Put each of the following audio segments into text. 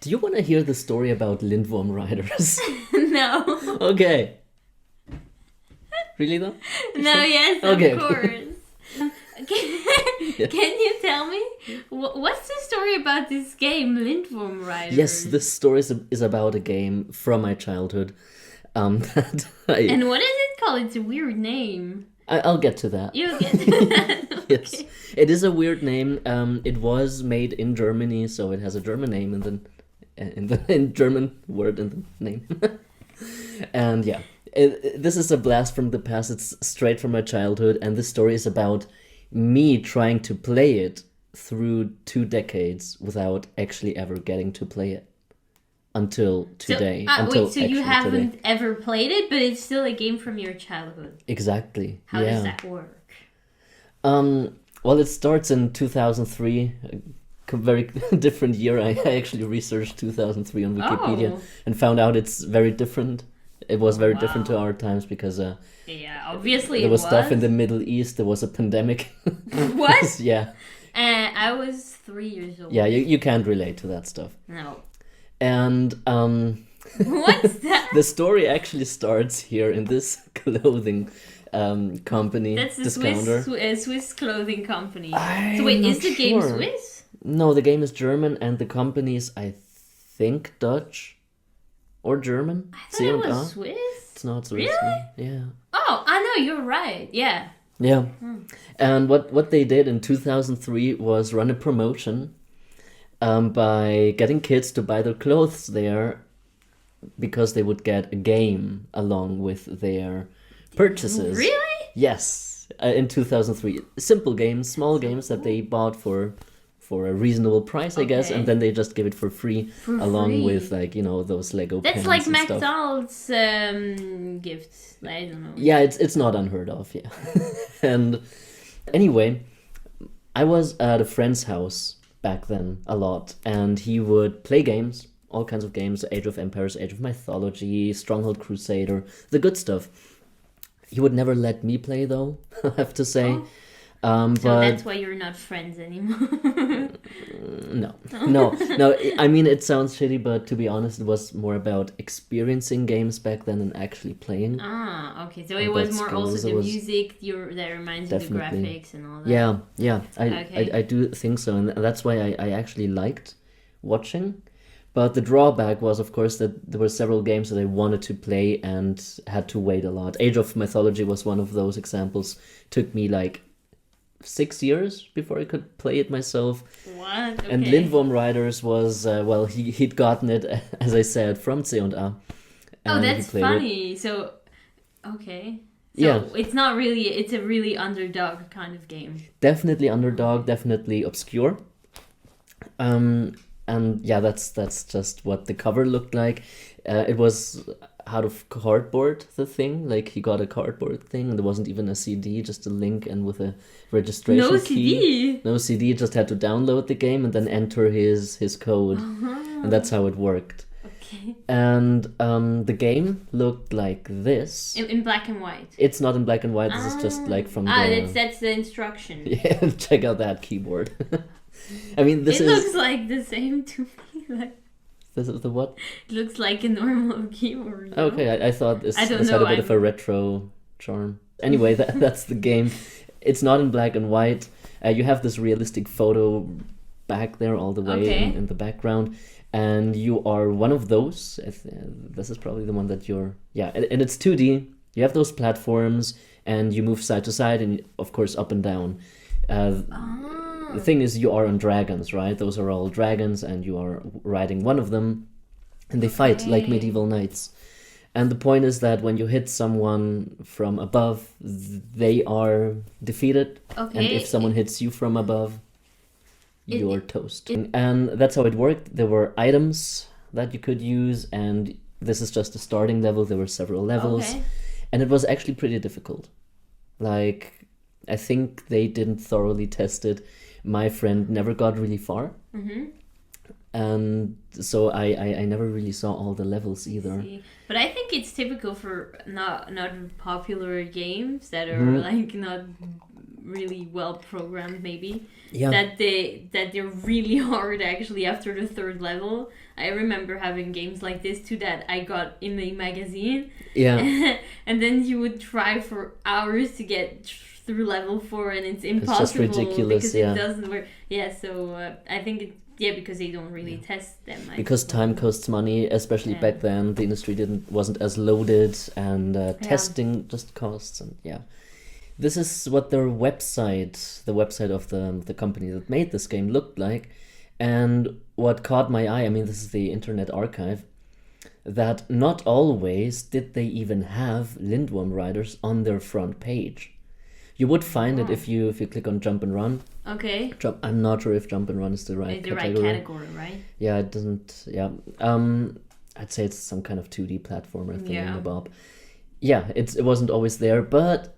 Do you want to hear the story about Lindwurm riders? No. Okay. Really though? No, yes, Okay. of course. Can you tell me what's the story about this game, Lindwurm Riders? Yes, this story is about a game from my childhood. That And what is it called? It's a weird name. I'll get to that. You'll get to that. Okay. Yes, it is a weird name. It was made in Germany, so it has a German name in German word in the name. And yeah, this is a blast from the past. It's straight from my childhood, and this story is about me trying to play it through 2 decades without actually ever getting to play it until today. So you haven't ever played it, but it's still a game from your childhood. Exactly. How does that work? Well, it starts in 2003, a very different year. I actually researched 2003 on Wikipedia and found out it's very different. It was very different to our times because yeah, obviously there was stuff in the Middle East. There was a pandemic. What? Yeah. I was 3 years old. Yeah, you can't relate to that stuff. No. And What's that? the story actually starts here in this clothing company. That's the discounter. Swiss clothing company. I'm So wait, not is the game sure. Swiss? No, the game is German, and the company is, I think, Dutch or German. I thought it was Swiss. It's not Swiss. Really? Yeah. Oh, I know, you're right. Yeah. Yeah. And what they did in 2003 was run a promotion by getting kids to buy their clothes there because they would get a game along with their purchases. Really? Yes. In 2003. Simple games, small games that they bought for a reasonable price, I guess, and then they just give it for free along with, like, you know, those Lego pens. That's like and stuff. McDonald's gifts. I don't know. Yeah, it's not unheard of, yeah. And anyway, I was at a friend's house back then a lot, and he would play games, all kinds of games, Age of Empires, Age of Mythology, Stronghold Crusader, the good stuff. He would never let me play, though, I have to say. Oh. So but that's why you're not friends anymore. No. I mean, it sounds shitty, but to be honest, it was more about experiencing games back then than actually playing. Okay. So it was more also the music that reminds you of the graphics and all that. Yeah. I do think so, and that's why I actually liked watching. But the drawback was, of course, that there were several games that I wanted to play and had to wait a lot. Age of Mythology was one of those examples. Took me like 6 years before I could play it myself. What? Okay. And Lindwurm Riders was, he'd gotten it, as I said, from C&A. Oh, that's funny. So, okay. So it's not really, it's a really underdog kind of game. Definitely underdog, definitely obscure. And yeah, that's just what the cover looked like. It was out of cardboard, the thing. Like, he got a cardboard thing, and there wasn't even a CD, just a link and with a registration key. No CD, just had to download the game and then enter his code. And that's how it worked. Okay. And the game looked like this. In black and white? It's not in black and white, this is just like from that's the instruction. Yeah, check out that keyboard. I mean, it looks like the same to me, like... This is the what? It looks like a normal keyboard. No? Okay, I thought this had a bit of a retro charm. Anyway, that's the game. It's not in black and white. You have this realistic photo back there all the way in the background. And you are one of those. This is probably the one that you're... Yeah, and it's 2D. You have those platforms, and you move side to side, and of course up and down. The thing is, you are on dragons, right? Those are all dragons, and you are riding one of them, and they fight like medieval knights. And the point is that when you hit someone from above, they are defeated. Okay. And if someone hits you from above, you're toast. And that's how it worked. There were items that you could use, and this is just a starting level. There were several levels. Okay. And it was actually pretty difficult. Like, I think they didn't thoroughly test it. My friend never got really far. Mm-hmm. And so I never really saw all the levels either. But I think it's typical for not popular games that are like not really well programmed, maybe. Yeah. That they're really hard actually after the third level. I remember having games like this too that I got in the magazine. Yeah. And then you would try for hours to get through level 4, and it's impossible. It's just ridiculous, because it doesn't work. Yeah, so I think because they don't really test them. Because time costs money, especially back then. The industry wasn't as loaded, and testing just costs, and This is what their website, the website of the company that made this game, looked like. And what caught my eye, I mean, this is the Internet Archive, that not always did they even have Lindwurm riders on their front page. You would find it if you click on Jump and Run. Okay. I'm not sure if Jump and Run is the right category. Right? Yeah, it doesn't. Yeah, I'd say it's some kind of 2D platformer thing, Bob. Yeah, it wasn't always there, but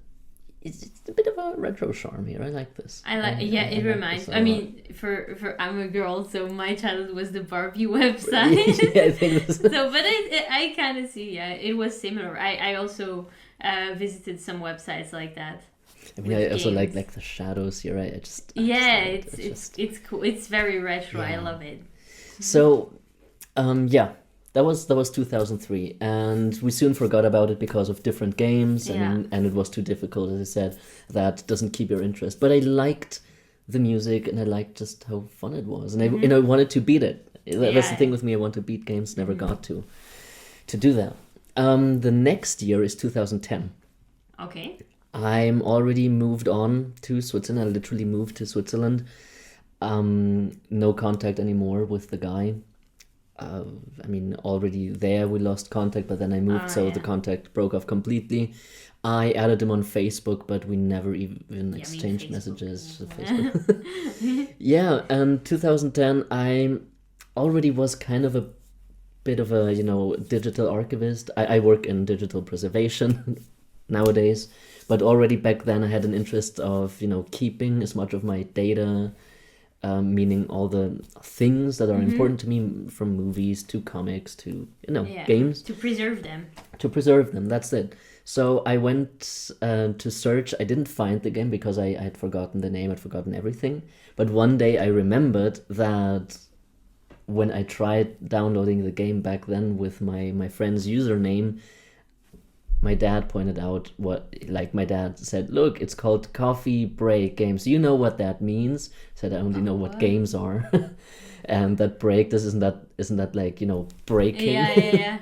it's a bit of a retro charm here. I like this. It reminds. I mean, for I'm a girl, so my childhood was the Barbie website. Yeah, I think this. But I kind of see. Yeah, it was similar. I also visited some websites like that. I mean, I also like the shadows here. It's cool. It's very retro. Yeah. I love it. So, that was 2003, and we soon forgot about it because of different games, and it was too difficult, as I said. That doesn't keep your interest. But I liked the music, and I liked just how fun it was, and I wanted to beat it. That's the thing with me. I want to beat games. Never got to do that. The next year is 2010. Okay. I'm already moved on to Switzerland. I literally moved to Switzerland. No contact anymore with the guy. I mean, already there we lost contact, but then I moved, the contact broke off completely. I added him on Facebook, but we never even exchanged messages. Facebook. Yeah, and 2010, I already was kind of a bit of a, digital archivist. I work in digital preservation nowadays, but already back then I had an interest of, keeping as much of my data, meaning all the things that are important to me, from movies to comics to, games. To preserve them. To preserve them, that's it. So I went to search. I didn't find the game because I had forgotten the name, I'd forgotten everything. But one day I remembered that when I tried downloading the game back then with my friend's username, my dad pointed out my dad said, look, it's called Coffee Break Games. You know what that means? I said, I only know what games are. And that break, isn't that like, breaking? Yeah.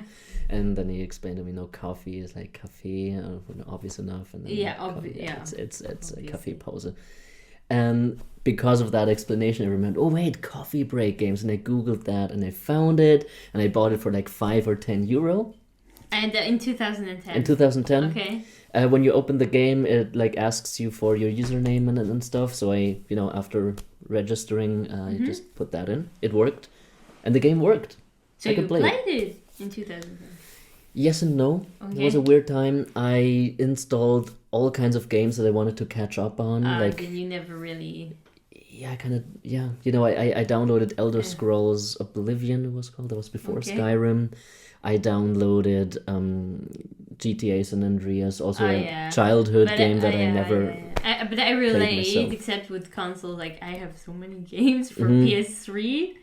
And then he explained to me, coffee is like cafe, obvious enough. And then it's a cafe pause. And because of that explanation, I remembered, oh wait, Coffee Break Games. And I Googled that and I found it, and I bought it for like 5 or 10 euro. And in 2010. In 2010. Okay. When you open the game, it asks you for your username and stuff. So I, after registering, I just put that in. It worked, and the game worked. So you played it in 2010. Yes and no. Okay. It was a weird time. I installed all kinds of games that I wanted to catch up on. Then you never really. Yeah, kind of. Yeah, I downloaded Elder Scrolls Oblivion. It was called. That was before Skyrim. I downloaded GTA San Andreas, also a childhood game that I never. But I relate, except with consoles. Like, I have so many games for PS3.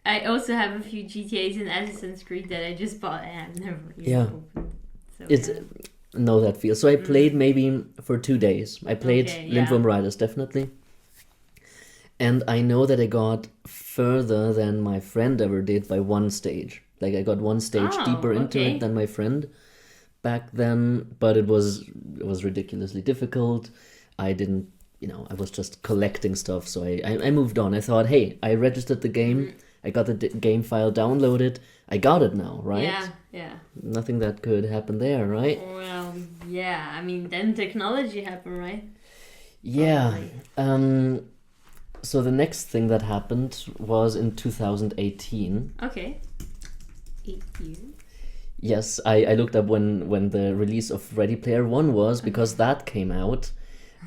I also have a few GTAs and Assassin's Creed that I just bought and I've never really opened. So, know that feel. So I played maybe for 2 days. I played Lindwurm Riders, definitely. And I know that I got further than my friend ever did by one stage. Like, I got one stage deeper into it than my friend back then, but it was ridiculously difficult. I didn't, I was just collecting stuff, so I moved on. I thought, hey, I registered the game, I got the game file downloaded, I got it now, right? Yeah. Nothing that could happen there, right? Well, yeah, I mean, then technology happened, right? Yeah. So the next thing that happened was in 2018. Okay. 8 years. Yes, I looked up when the release of Ready Player One was, because that came out.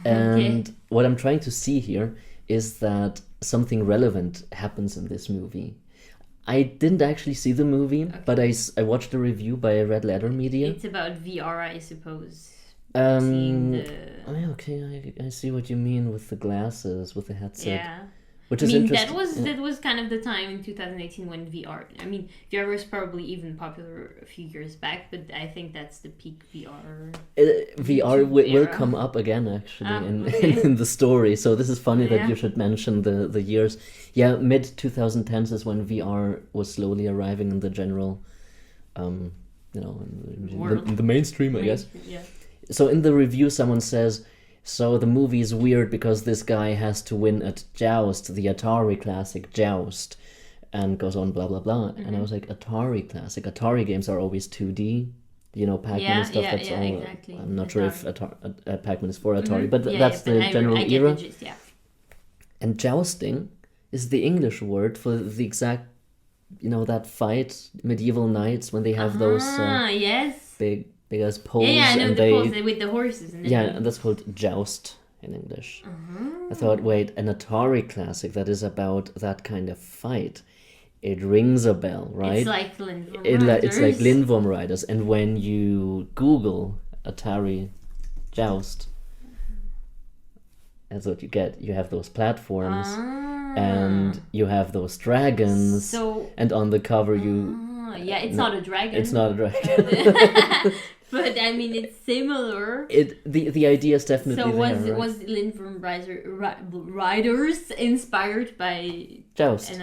And what I'm trying to see here is that something relevant happens in this movie. I didn't actually see the movie, but I watched a review by Red Letter Media. It's about VR, I suppose. seeing the... Okay, I see what you mean with the glasses, with the headset. Yeah. Which is interesting. That was kind of the time in 2018 when VR... I mean, VR was probably even popular a few years back, but I think that's the peak VR. VR will come up again, actually, in the story. So this is funny that you should mention the years. Yeah, mid-2010s is when VR was slowly arriving in the general, in the mainstream, I guess. Yeah. So in the review, someone says... So the movie is weird because this guy has to win at Joust, the Atari classic Joust, and goes on blah blah blah. Mm-hmm. And I was like, Atari classic. Atari games are always 2D, Pac-Man and stuff. That's all. Exactly. I'm not sure if Pac-Man is for Atari, but that's the general era. The gist, and jousting is the English word for the exact, that fight, medieval knights when they have those big as poles. Yeah, I know the poles with the horses. And that's called joust in English. I thought, wait, an Atari classic that is about that kind of fight. It rings a bell, right? It's like Lindwurm Riders. It's like Lindwurm Riders. And when you Google Atari joust, that's what you get. You have those platforms, and you have those dragons. And on the cover it's not a dragon. It's not a dragon. But I mean, it's similar. The idea is definitely there. So was Lindwurm Riders inspired by Joust?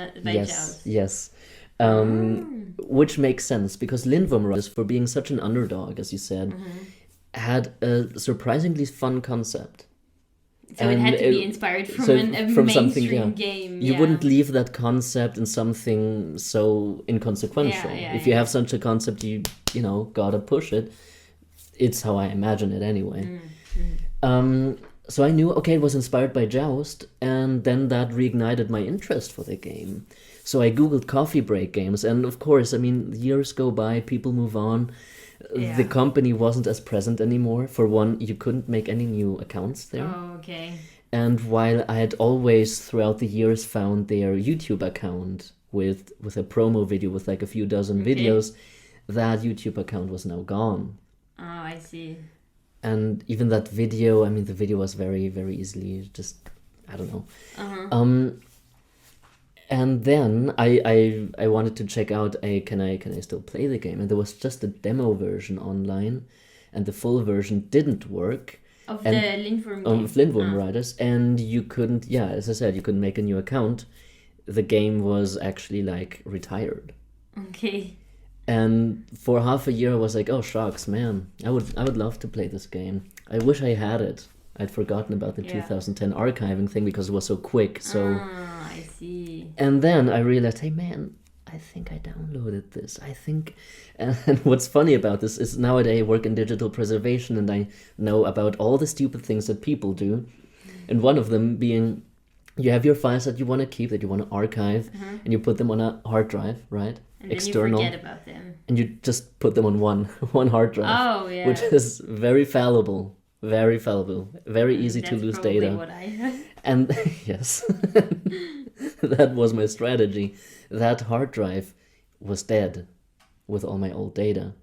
Yes. Which makes sense because Lindwurm Riders, for being such an underdog, as you said, had a surprisingly fun concept. So it had to be inspired from a mainstream game. You wouldn't leave that concept in something so inconsequential. If you have such a concept, you gotta push it. It's how I imagine it anyway. So I knew, it was inspired by Joust, and then that reignited my interest for the game. So I Googled coffee break games, and of course, years go by, people move on. The company wasn't as present anymore. For one, you couldn't make any new accounts there. Oh, okay. And while I had always, throughout the years, found their YouTube account with a promo video with like a few dozen videos, that YouTube account was now gone. Oh, I see. And even that video, the video was very, very easily just, I don't know. And then I wanted to check out can I still play the game? And there was just a demo version online, and the full version didn't work. Of the Lindwurm game? Of Lindwurm Riders, and you couldn't, as I said, you couldn't make a new account. The game was actually retired. Okay. And for half a year I was like, oh shucks, man, I would love to play this game. I wish I had it. I'd forgotten about the 2010 archiving thing because it was so quick. So I see. And then I realized, hey man, I think I downloaded this. And what's funny about this is nowadays I work in digital preservation and I know about all the stupid things that people do. And one of them being, you have your files that you want to keep, that you want to archive, and you put them on a hard drive, right? And external. Then you forget about them. And you just put them on one hard drive. Oh, yeah. Which is very fallible. Very fallible. Very easy to lose data. That's probably what I have. And yes, that was my strategy. That hard drive was dead with all my old data.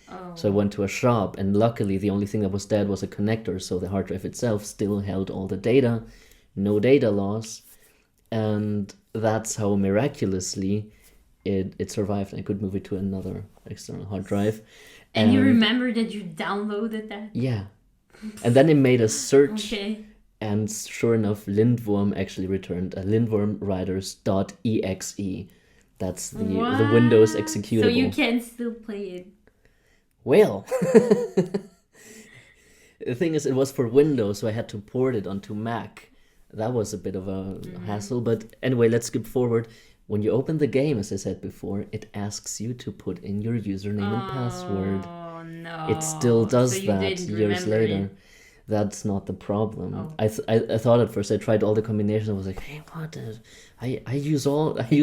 Oh. So I went to a shop, and luckily the only thing that was dead was a connector, so the hard drive itself still held all the data, no data loss, and that's how miraculously it survived. I could move it to another external hard drive. And you remember that you downloaded that? Yeah. And then it made a search, and sure enough, Lindwurm actually returned a lindwurmriders.exe. That's the Windows executable. So you can still play it. Well, the thing is, it was for Windows, so I had to port it onto Mac. That was a bit of a hassle, but anyway, let's skip forward. When you open the game, as I said before, it asks you to put in your username and password. Oh, no. It still does that years later. That's not the problem. Oh. I thought at first, I tried all the combinations. I was like, hey, what? I use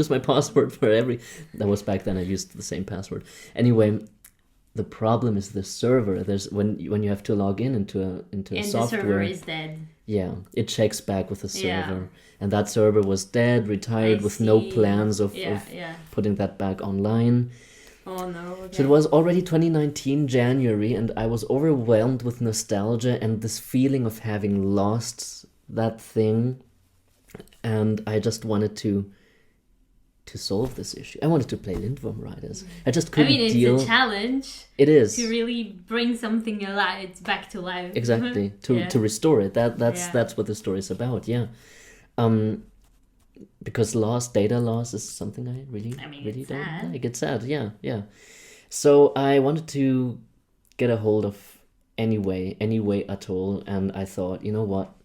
my password for every... That was back then. I used the same password. Anyway, the problem is the server. There's when you have to log in into a software. And the server is dead. Yeah, it checks back with the server. And that server was dead, retired, with no plans of putting that back online. Oh no. Okay. So it was already 2019 January, and I was overwhelmed with nostalgia and this feeling of having lost that thing, and I just wanted to solve this issue. I wanted to play Lindwurm Riders. I just couldn't deal. It's a challenge. It is to really bring something alive back to life. Exactly. To restore it. That's what the story is about. Yeah. Because data loss is something I really don't like. It's sad. Yeah. So I wanted to get a hold of any way at all, and I thought, you know what?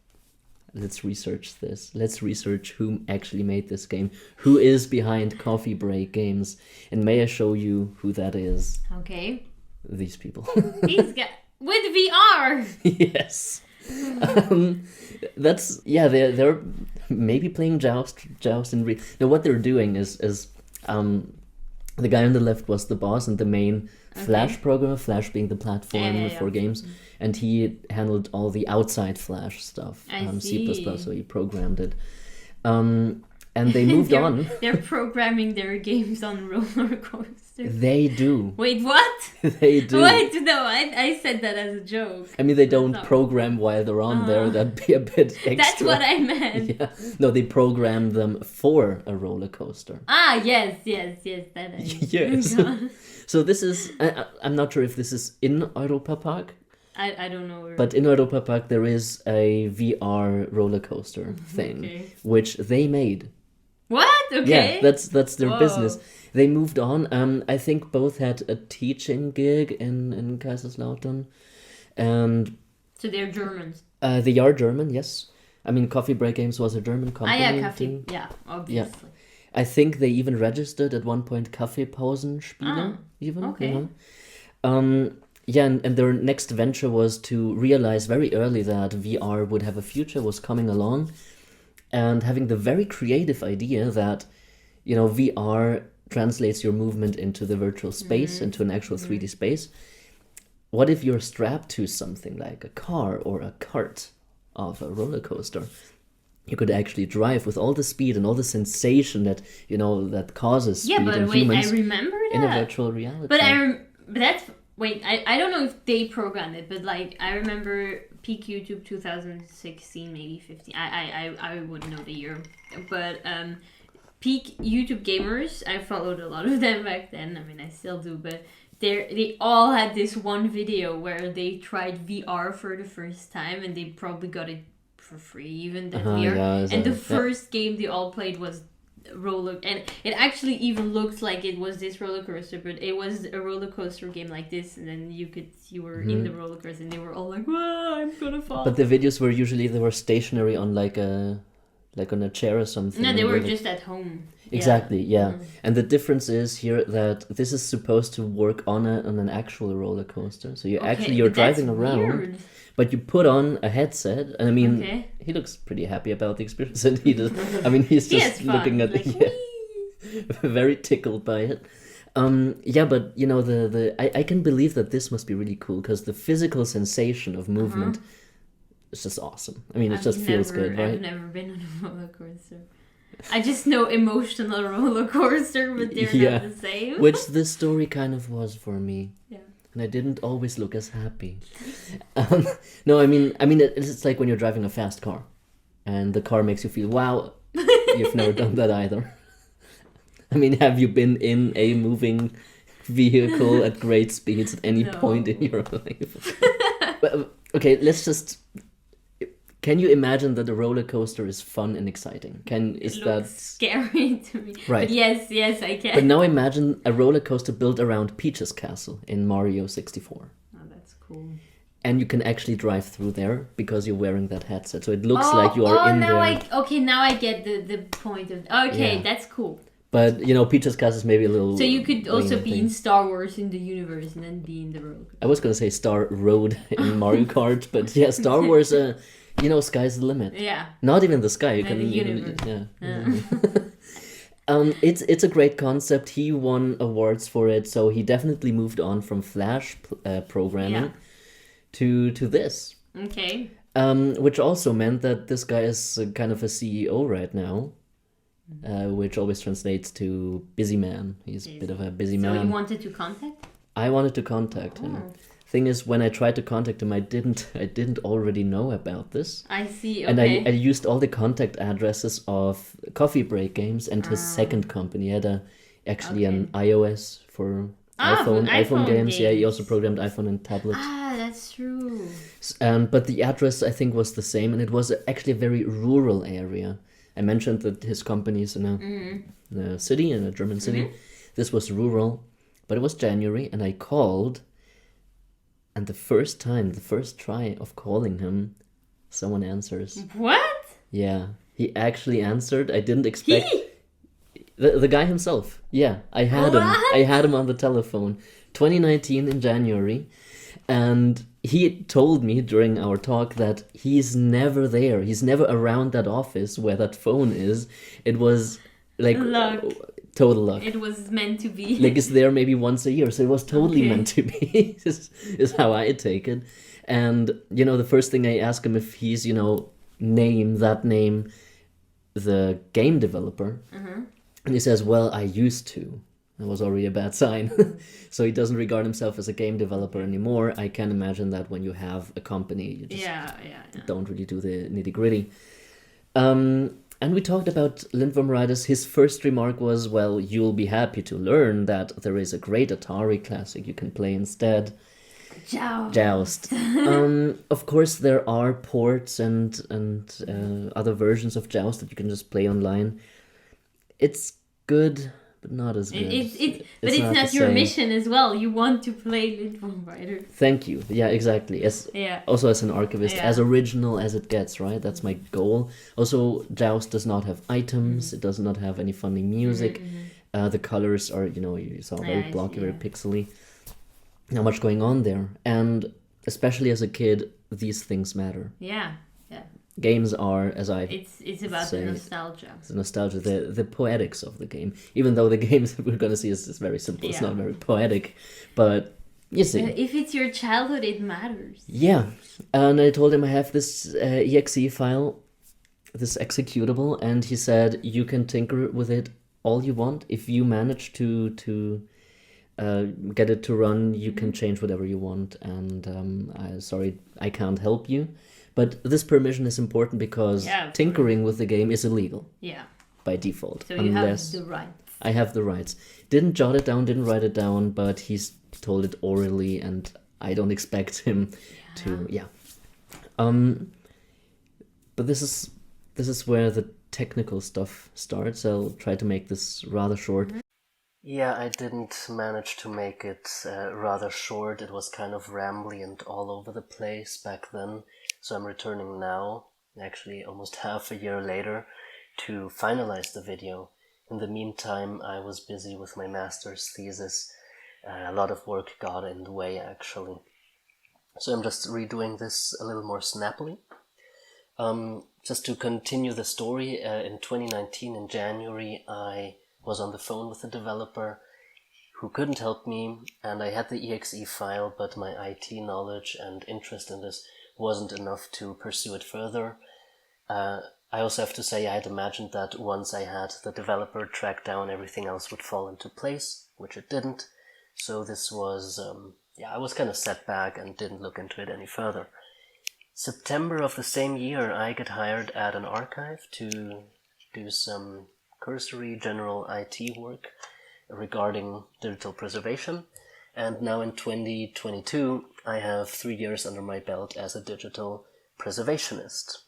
Let's research this. Let's research who actually made this game. Who is behind Coffee Break Games? And may I show you who that is? Okay. These people. These guys with VR. Yes. They're maybe playing Joust in no, what they're doing is the guy on the left was the boss and the main Flash programmer, Flash being the platform for games, and he handled all the outside Flash stuff, C++, so he programmed it. And they moved on. They're programming their games on roller coasters. They do. Wait, what? They do. Wait, no, I said that as a joke. I mean, they don't program while they're on there. That'd be a bit extra. That's what I meant. Yeah. No, they program them for a roller coaster. Yes, that I Yes. So this is, I'm not sure if this is in Europa Park. I don't know. But in Europa Park, there is a VR roller coaster thing, which they made. What? Okay. Yeah, that's their business. They moved on. I think both had a teaching gig in Kaiserslautern, and so they're Germans. They are German, yes. I mean, Coffee Break Games was a German company. Coffee. Yeah, obviously. Yeah. I think they even registered at one point Kaffeepausenspieler, even. Okay. You know? And their next venture was to realize very early that VR would have a future, was coming along, and having the very creative idea that, you know, VR translates your movement into the virtual space, into an actual 3D space. What if you're strapped to something like a car or a cart of a roller coaster? You could actually drive with all the speed and all the sensation that, you know, that causes speed in humans I remember that. In a virtual reality. But I don't know if they programmed it, but like I remember peak YouTube 2016, maybe 15. I wouldn't know the year, but peak YouTube gamers, I followed a lot of them back then. I mean, I still do, but they all had this one video where they tried VR for the first time, and they probably got it for free, even the VR. And the first game they all played was roller, and it actually even looked like it was this roller coaster, but it was a roller coaster game like this, and then you were in the roller coaster, and they were all like, "Whoa, I'm gonna fall." But the videos were usually they were stationary on like on a chair or something. No, they were just at home. Exactly, yeah. And the difference is here that this is supposed to work on an actual roller coaster. So you're driving around. Weird. But you put on a headset, and I mean, he looks pretty happy about the experience, and he's just looking at very tickled by it. But you know, I can believe that this must be really cool because the physical sensation of movement is just awesome. I mean, it just feels good, right? I've never been on a roller coaster. I just know emotional roller coaster, but they're not the same. Which this story kind of was for me. Yeah. And I didn't always look as happy. No, I mean, it's like when you're driving a fast car, and the car makes you feel, wow, you've never done that either. I mean, have you been in a moving vehicle at great speeds at any point in your life? But, okay, can you imagine that a roller coaster is fun and exciting? It looks scary to me. Right. But yes, I can. But now imagine a roller coaster built around Peach's castle in Mario 64. Oh, that's cool. And you can actually drive through there because you're wearing that headset. So it looks like you are in there. Now I get the point of... Okay, that's cool. But, you know, Peach's castle is maybe a little... So you could also be in Star Wars in the universe and then be in the roller coaster. I was going to say Star Road in Mario Kart, but yeah, Star Wars... you know, sky's the limit. Yeah. Not even the sky. You can. The universe. It's a great concept. He won awards for it, so he definitely moved on from Flash programming to this. Okay. Which also meant that this guy is kind of a CEO right now. which always translates to busy man. He's a bit of a busy man. So you wanted to contact? I wanted to contact him. Thing is, when I tried to contact him, I didn't already know about this. I see. Okay. And I used all the contact addresses of Coffee Break Games and his second company. He had actually an iOS for iPhone games. Yeah, he also programmed iPhone and tablets. That's true. But the address, I think, was the same, and it was actually a very rural area. I mentioned that his company is in a city, in a German city. This was rural, but it was January, and I called. And the first try of calling him, someone answers. What? Yeah, he actually answered. I didn't expect... The guy himself. Yeah, I had him. I had him on the telephone. 2019 in January. And he told me during our talk that he's never there. He's never around that office where that phone is. It was like... Luck. Total luck. It was meant to be. Like, it's there maybe once a year, so it was totally meant to be, is how I take it. And, the first thing I ask him if he's, name the game developer. And he says, well, I used to. That was already a bad sign. So he doesn't regard himself as a game developer anymore. I can imagine that when you have a company, you just don't really do the nitty-gritty. And we talked about Lindwurm Riders. His first remark was, well, you'll be happy to learn that there is a great Atari classic you can play instead. Joust. Of course, there are ports and other versions of Joust that you can just play online. It's good, but not as good. But it's not your mission as well. You want to play Lindwurm Riders. Thank you. Yeah, exactly. Also as an archivist, as original as it gets, right? That's my goal. Also, Joust does not have items. It does not have any funny music. The colors are, you saw very blocky, very pixely. Not much going on there. And especially as a kid, these things matter. Yeah. Games are, as it's about the nostalgia. It's the nostalgia, the poetics of the game. Even though the games that we're going to see is very simple. It's not very poetic. But you see. If it's your childhood, it matters. Yeah. And I told him I have this exe file, this executable, and he said, you can tinker with it all you want. If you manage to get it to run, you can change whatever you want. And sorry, I can't help you. But this permission is important because tinkering with the game is illegal. Yeah. By default. So you have the rights. I have the rights. Didn't jot it down, didn't write it down, but he's told it orally, and I don't expect him to. Yeah. But this is where the technical stuff starts. I'll try to make this rather short. Yeah, I didn't manage to make it rather short. It was kind of rambly and all over the place back then. So I'm returning now, actually almost half a year later, to finalize the video. In the meantime, I was busy with my master's thesis. A lot of work got in the way, actually. So I'm just redoing this a little more snappily. Just to continue the story, in 2019, in January, I was on the phone with a developer who couldn't help me, and I had the exe file, but my IT knowledge and interest in this wasn't enough to pursue it further. I also have to say I had imagined that once I had the developer tracked down, everything else would fall into place, which it didn't. So this was, I was kind of set back and didn't look into it any further. September of the same year, I get hired at an archive to do some cursory general IT work regarding digital preservation. And now in 2022, I have 3 years under my belt as a digital preservationist.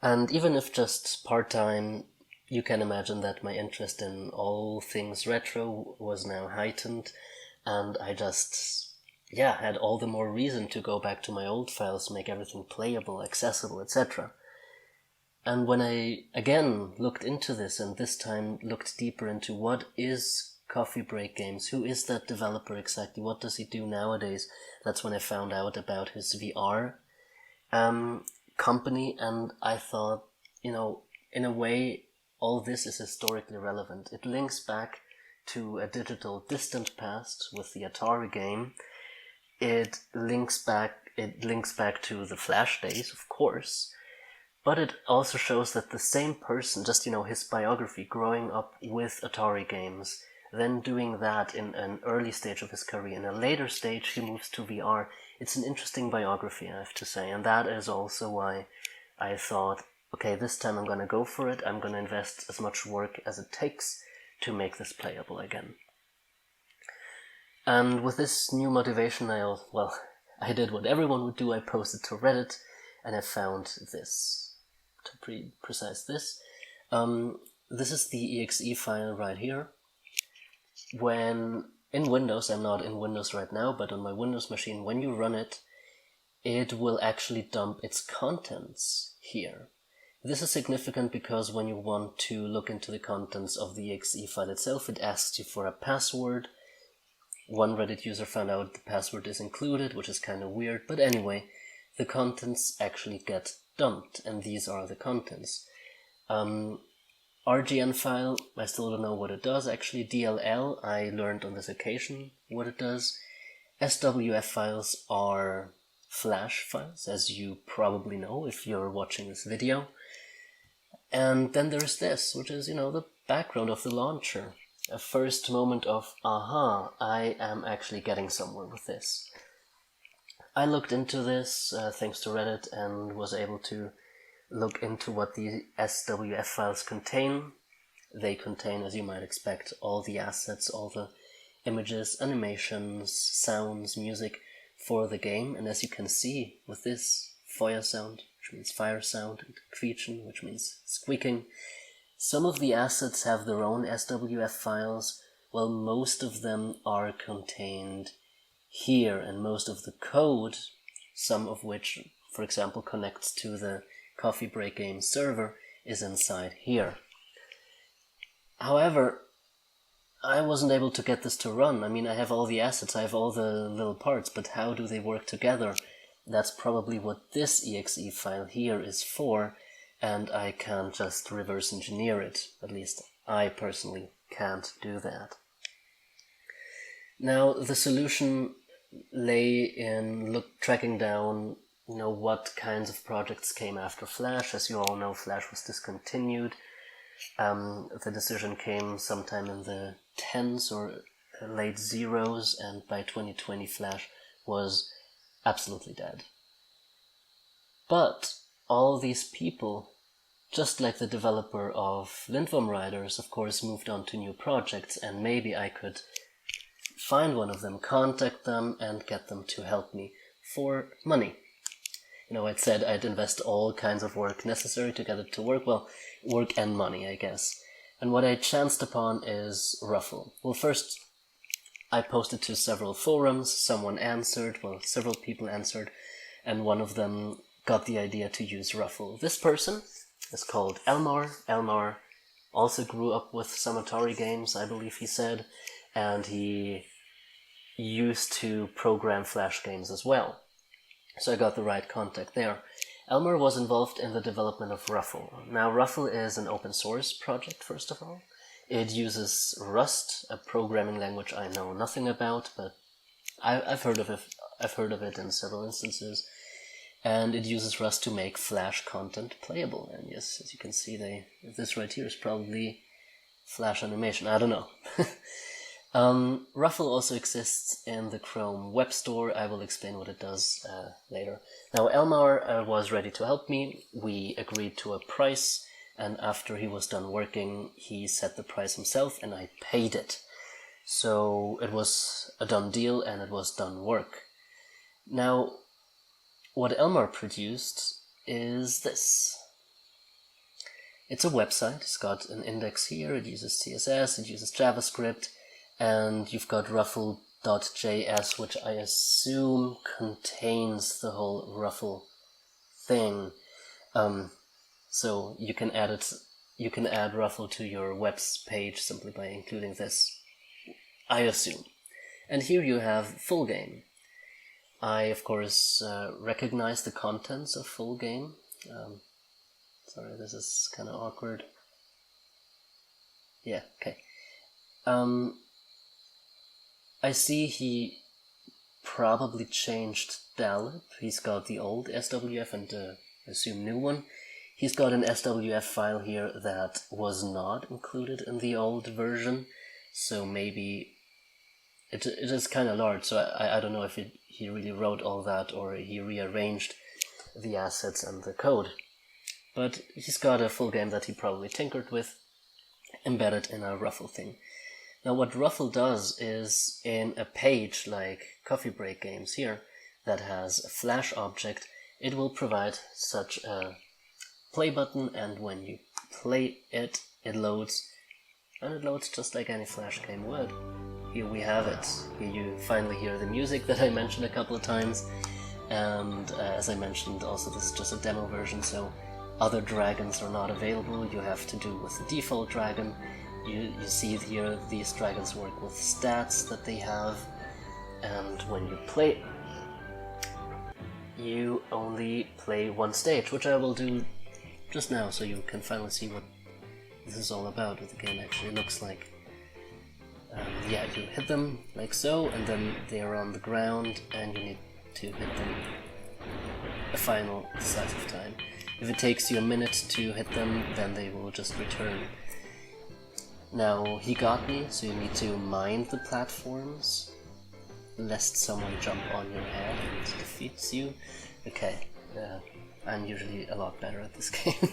And even if just part-time, you can imagine that my interest in all things retro was now heightened, and I just, had all the more reason to go back to my old files, make everything playable, accessible, etc. And when I again looked into this, and this time looked deeper into what is Coffee Break Games, who is that developer exactly, what does he do nowadays, that's when I found out about his VR company, and I thought, in a way, all this is historically relevant. It links back to a digital distant past with the Atari game. It links back to the Flash days, of course. But it also shows that the same person, just, his biography, growing up with Atari games, then doing that in an early stage of his career. In a later stage, he moves to VR. It's an interesting biography, I have to say, and that is also why I thought, okay, this time I'm going to go for it. I'm going to invest as much work as it takes to make this playable again. And with this new motivation, I did what everyone would do. I posted to Reddit, and I found this. To be precise, this is the exe file right here. When in Windows, I'm not in Windows right now, but on my Windows machine, when you run it, it will actually dump its contents here. This is significant because when you want to look into the contents of the exe file itself, it asks you for a password. One Reddit user found out the password is included, which is kind of weird, but anyway, the contents actually get dumped, and these are the contents. RGN file, I still don't know what it does. Actually, DLL, I learned on this occasion what it does. SWF files are Flash files, as you probably know if you're watching this video. And then there's this, which is, the background of the launcher. A first moment of, aha, I am actually getting somewhere with this. I looked into this thanks to Reddit and was able to look into what the SWF files contain. They contain, as you might expect, all the assets, all the images, animations, sounds, music for the game. And as you can see with this Feuer sound, which means fire sound, and quietschen, which means squeaking, some of the assets have their own SWF files, while most of them are contained here, and most of the code, some of which, for example, connects to the Coffee Break Game server, is inside here. However, I wasn't able to get this to run. I mean, I have all the assets, I have all the little parts, but how do they work together? That's probably what this exe file here is for, and I can't just reverse engineer it. At least I personally can't do that. Now, the solution lay in tracking down, what kinds of projects came after Flash. As you all know, Flash was discontinued. The decision came sometime in the 10s or late zeros, and by 2020 Flash was absolutely dead. But all these people, just like the developer of Lindwurm Riders, of course, moved on to new projects, and maybe I could find one of them, contact them, and get them to help me for money. I'd said I'd invest all kinds of work necessary to get it to work. Well, work and money, I guess. And what I chanced upon is Ruffle. Well, first, I posted to several forums. Someone answered, several people answered, and one of them got the idea to use Ruffle. This person is called Elmar. Elmar also grew up with some Atari games, I believe he said, and he used to program Flash games as well. So I got the right contact there. Elmar was involved in the development of Ruffle. Now, Ruffle is an open source project, first of all. It uses Rust, a programming language I know nothing about, but I've heard of it in several instances. And it uses Rust to make Flash content playable. And yes, as you can see, this right here is probably Flash animation. I don't know. Ruffle also exists in the Chrome Web Store. I will explain what it does later. Now, Elmar was ready to help me. We agreed to a price, and after he was done working, he set the price himself, and I paid it. So it was a done deal, and it was done work. Now, what Elmar produced is this. It's a website. It's got an index here. It uses CSS, it uses JavaScript, and you've got ruffle.js, which I assume contains the whole Ruffle thing. So you can add Ruffle to your web's page simply by including this, I assume. And here you have full game. I, of course, recognize the contents of full game. Sorry, this is kind of awkward. Yeah, okay. I see he probably changed Dalip. He's got the old SWF and I assume new one. He's got an SWF file here that was not included in the old version, so maybe it is kind of large, so I don't know if he really wrote all that or he rearranged the assets and the code. But he's got a full game that he probably tinkered with, embedded in a Ruffle thing. Now what Ruffle does is, in a page like Coffee Break Games here, that has a Flash object, it will provide such a play button, and when you play it, it loads, and it loads just like any Flash game would. Here we have it. Here you finally hear the music that I mentioned a couple of times, and as I mentioned, also this is just a demo version, so other dragons are not available. You have to do with the default dragon. You see here these dragons work with stats that they have, and when you play, you only play one stage, which I will do just now so you can finally see what this is all about, what the game actually looks like. Yeah, you hit them like so, and then they are on the ground, and you need to hit them a final decisive time. If it takes you a minute to hit them, then they will just return. Now, he got me, so you need to mind the platforms, lest someone jump on your head and defeats you. Okay, I'm usually a lot better at this game.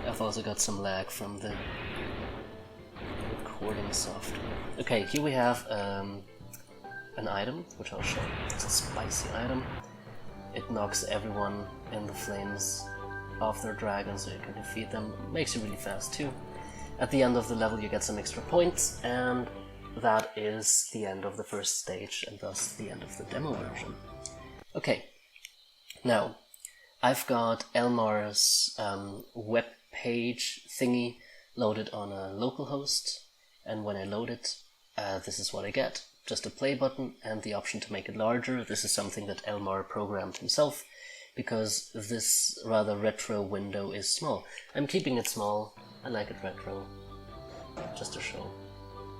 I've also got some lag from the recording software. Okay, here we have an item, which I'll show. It's a spicy item. It knocks everyone in the flames off their dragon so you can defeat them. Makes you really fast too. At the end of the level you get some extra points, and that is the end of the first stage, and thus the end of the demo version. Okay, now I've got Elmar's web page thingy loaded on a localhost, and when I load it, this is what I get. Just a play button and the option to make it larger. This is something that Elmar programmed himself, because this rather retro window is small. I'm keeping it small. I like it retro, just to show.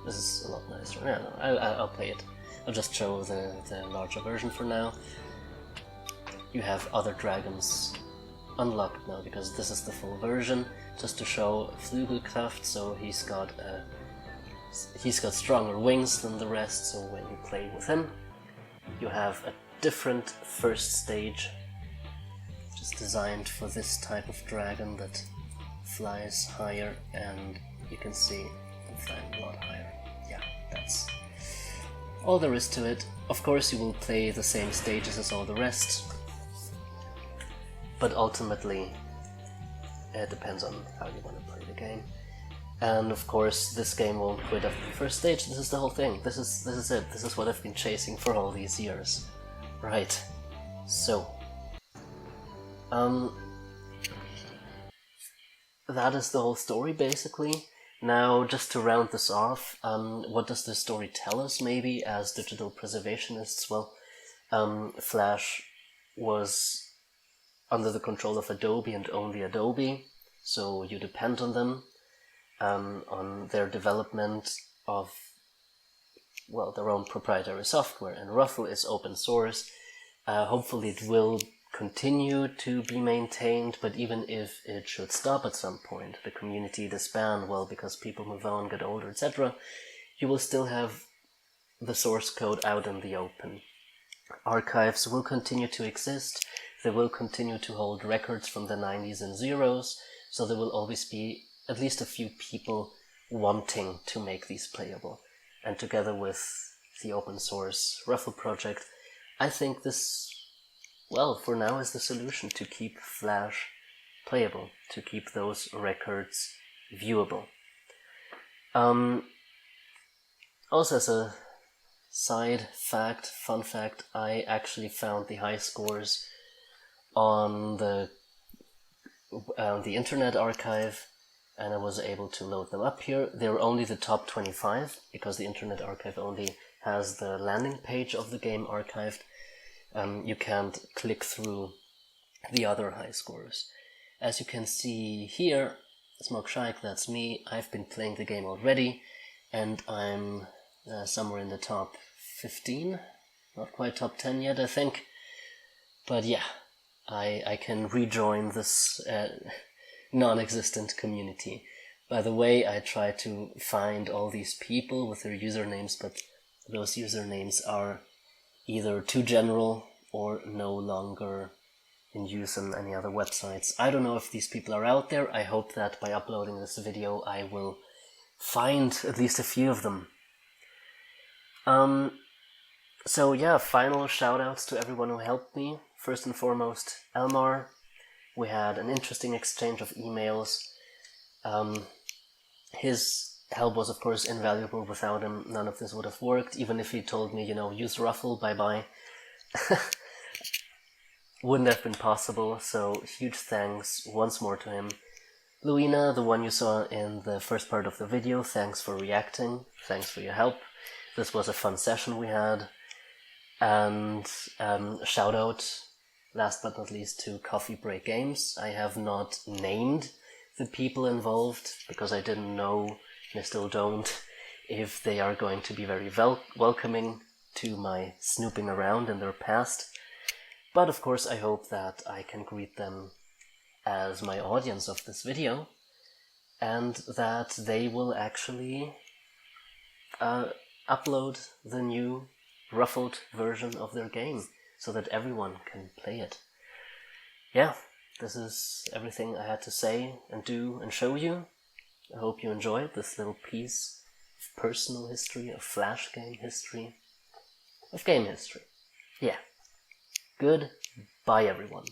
This is a lot nicer. No, I'll play it. I'll just show the larger version for now. You have other dragons unlocked now, because this is the full version, just to show Flügelkraft, so he's got stronger wings than the rest, so when you play with him, you have a different first stage, just designed for this type of dragon that flies higher, and you can see I'm flying a lot higher. Yeah, that's all there is to it. Of course you will play the same stages as all the rest, but ultimately it depends on how you want to play the game. And of course this game won't quit after the first stage. This is the whole thing. This is it. This is what I've been chasing for all these years. Right. So that is the whole story, basically. Now, just to round this off, what does the story tell us, maybe, as digital preservationists? Well, Flash was under the control of Adobe and only Adobe, so you depend on them, on their development of, well, their own proprietary software. And Ruffle is open source. Hopefully it will continue to be maintained, but even if it should stop at some point, the community disband, well, because people move on, get older, etc., you will still have the source code out in the open. Archives will continue to exist. They will continue to hold records from the 90s and zeros, so there will always be at least a few people wanting to make these playable. And together with the open source Ruffle project, I think this, well, for now is the solution to keep Flash playable, to keep those records viewable. Also, as a side fact, fun fact, I actually found the high scores on the Internet Archive, and I was able to load them up here. They were only the top 25, because the Internet Archive only has the landing page of the game archived. You can't click through the other high scores. As you can see here, Smoke Shaik, that's me. I've been playing the game already, and I'm somewhere in the top 15. Not quite top 10 yet, I think. But yeah, I can rejoin this non-existent community. By the way, I try to find all these people with their usernames, but those usernames are either too general or no longer in use on any other websites. I don't know if these people are out there. I hope that by uploading this video I will find at least a few of them. So yeah, final shoutouts to everyone who helped me. First and foremost, Elmar. We had an interesting exchange of emails. His help was of course invaluable. Without him, none of this would have worked. Even if he told me, use Ruffle, bye-bye. Wouldn't have been possible, so huge thanks once more to him. Luina, the one you saw in the first part of the video, thanks for reacting, thanks for your help. This was a fun session we had. And shout out, last but not least, to Coffee Break Games. I have not named the people involved because I didn't know, and I still don't, if they are going to be very welcoming to my snooping around in their past. But of course I hope that I can greet them as my audience of this video, and that they will actually upload the new ruffled version of their game so that everyone can play it. Yeah, this is everything I had to say and do and show you. I hope you enjoyed this little piece of personal history, of Flash game history, of game history. Yeah. Goodbye, everyone.